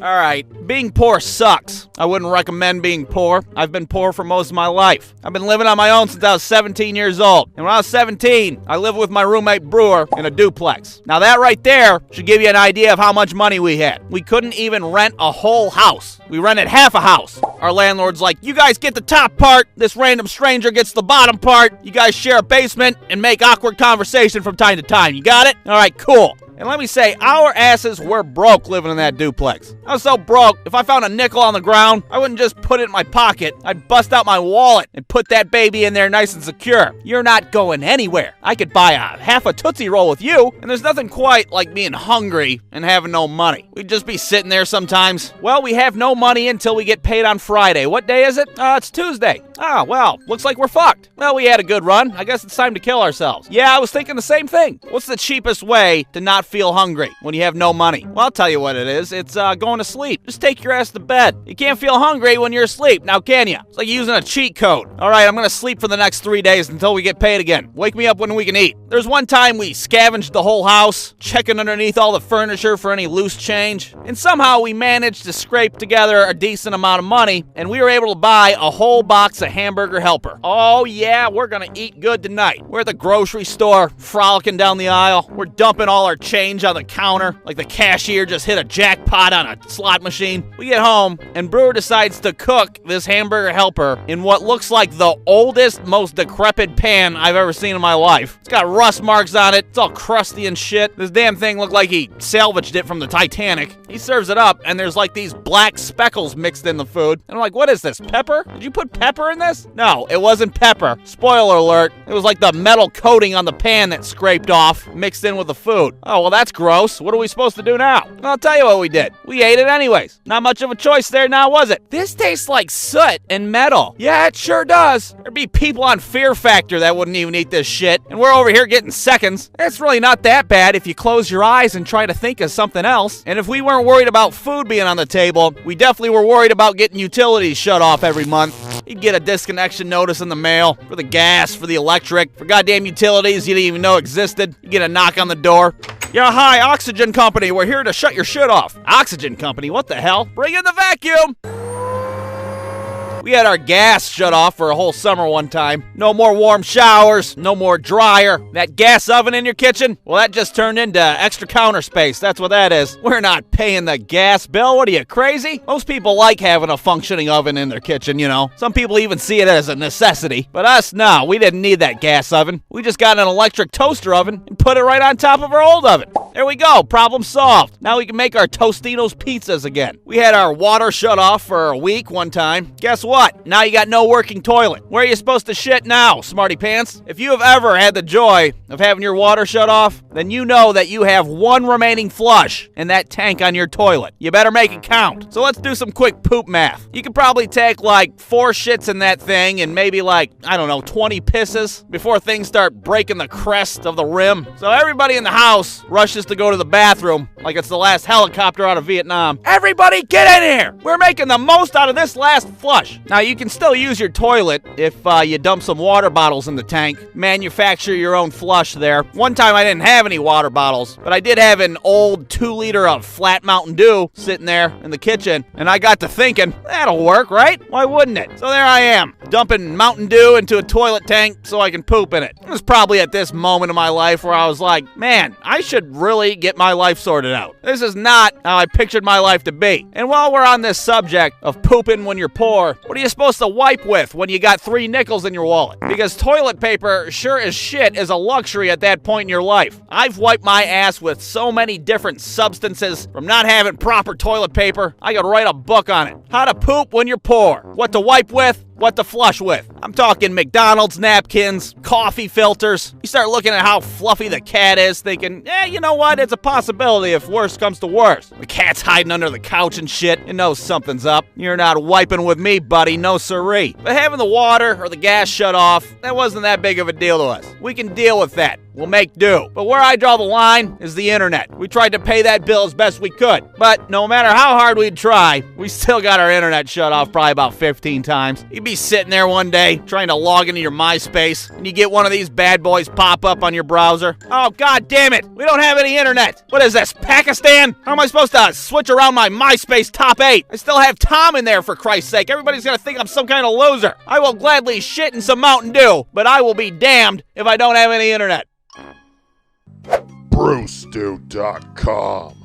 All right, being poor sucks. I wouldn't recommend being poor. I've been poor for most of my life. I've been living on my own since I was 17 years old. And when I was 17, I lived with my roommate Brewer in a duplex. Now that right there should give you an idea of how much money we had. We couldn't even rent a whole house. We rented half a house. Our landlord's like, you guys get the top part, this random stranger gets the bottom part, you guys share a basement and make awkward conversation from time to time. You got it? All right, cool. And let me say, our asses were broke living in that duplex. I was so broke, if I found a nickel on the ground, I wouldn't just put it in my pocket. I'd bust out my wallet and put that baby in there nice and secure. You're not going anywhere. I could buy half a Tootsie Roll with you, and there's nothing quite like being hungry and having no money. We'd just be sitting there sometimes. Well, we have no money until we get paid on Friday. What day is it? It's Tuesday. Ah, well, looks like we're fucked. Well, we had a good run. I guess it's time to kill ourselves. Yeah, I was thinking the same thing. What's the cheapest way to not feel hungry when you have no money? Well, I'll tell you what it is. It's going to sleep. Just take your ass to bed. You can't feel hungry when you're asleep, now can you? It's like using a cheat code. All right, I'm going to sleep for the next 3 days until we get paid again. Wake me up when we can eat. There's one time we scavenged the whole house, checking underneath all the furniture for any loose change, and somehow we managed to scrape together a decent amount of money, and we were able to buy a whole box of Hamburger Helper. Oh yeah, we're going to eat good tonight. We're at the grocery store, frolicking down the aisle. We're dumping all our change on the counter, like the cashier just hit a jackpot on a slot machine. We get home, and Brewer decides to cook this Hamburger Helper in what looks like the oldest, most decrepit pan I've ever seen in my life. It's got rust marks on it. It's all crusty and shit. This damn thing looked like he salvaged it from the Titanic. He serves it up, and there's like these black speckles mixed in the food. And I'm like, what is this, pepper? Did you put pepper in this? No, it wasn't pepper. Spoiler alert. It was like the metal coating on the pan that scraped off, mixed in with the food. Oh, well, that's gross. What are we supposed to do now? Well, I'll tell you what we did. We ate it anyways. Not much of a choice there now, was it? This tastes like soot and metal. Yeah, it sure does. There'd be people on Fear Factor that wouldn't even eat this shit, and we're over here getting seconds. It's really not that bad if you close your eyes and try to think of something else. And if we weren't worried about food being on the table, we definitely were worried about getting utilities shut off every month. You'd get a disconnection notice in the mail for the gas, for the electric, for goddamn utilities you didn't even know existed. You get a knock on the door. Yeah, hi, Oxygen Company. We're here to shut your shit off. Oxygen Company? What the hell? Bring in the vacuum! We had our gas shut off for a whole summer one time. No more warm showers, no more dryer. That gas oven in your kitchen? Well, that just turned into extra counter space. That's what that is. We're not paying the gas bill. What are you, crazy? Most people like having a functioning oven in their kitchen, you know. Some people even see it as a necessity. But us, no, we didn't need that gas oven. We just got an electric toaster oven and put it right on top of our old oven. There we go, problem solved. Now we can make our Tostinos pizzas again. We had our water shut off for a week one time. Guess what? Now you got no working toilet. Where are you supposed to shit now, smarty pants? If you have ever had the joy of having your water shut off, then you know that you have one remaining flush in that tank on your toilet. You better make it count. So let's do some quick poop math. You could probably take like 4 shits in that thing and maybe like, I don't know, 20 pisses before things start breaking the crest of the rim. So everybody in the house rushes to go to the bathroom like it's the last helicopter out of Vietnam. Everybody get in here! We're making the most out of this last flush. Now you can still use your toilet if you dump some water bottles in the tank. Manufacture your own flush there. One time I didn't have any water bottles, but I did have an old 2-liter of flat Mountain Dew sitting there in the kitchen, and I got to thinking, that'll work, right? Why wouldn't it? So there I am, dumping Mountain Dew into a toilet tank so I can poop in it. It was probably at this moment in my life where I was like, man, I should really get my life sorted out. This is not how I pictured my life to be. And while we're on this subject of pooping when you're poor, what are you supposed to wipe with when you got 3 nickels in your wallet? Because toilet paper, sure as shit, is a luxury at that point in your life. I've wiped my ass with so many different substances from not having proper toilet paper, I could write a book on it. How to poop when you're poor. What to wipe with, what to flush with. I'm talking McDonald's napkins, coffee filters. You start looking at how fluffy the cat is, thinking, you know what? It's a possibility if worse comes to worse. The cat's hiding under the couch and shit. You know something's up. You're not wiping with me, buddy. No siree. But having the water or the gas shut off, that wasn't that big of a deal to us. We can deal with that. we'll make do. But where I draw the line is the internet. We tried to pay that bill as best we could, but no matter how hard we'd try, we still got our internet shut off probably about 15 times. You'd be sitting there one day trying to log into your MySpace, and you get one of these bad boys pop up on your browser. Oh, god damn it, we don't have any internet. What is this, Pakistan? How am I supposed to switch around my MySpace top 8? I still have Tom in there, for Christ's sake. Everybody's gonna think I'm some kind of loser. I will gladly shit in some Mountain Dew, but I will be damned if I don't have any internet. BruceDew.com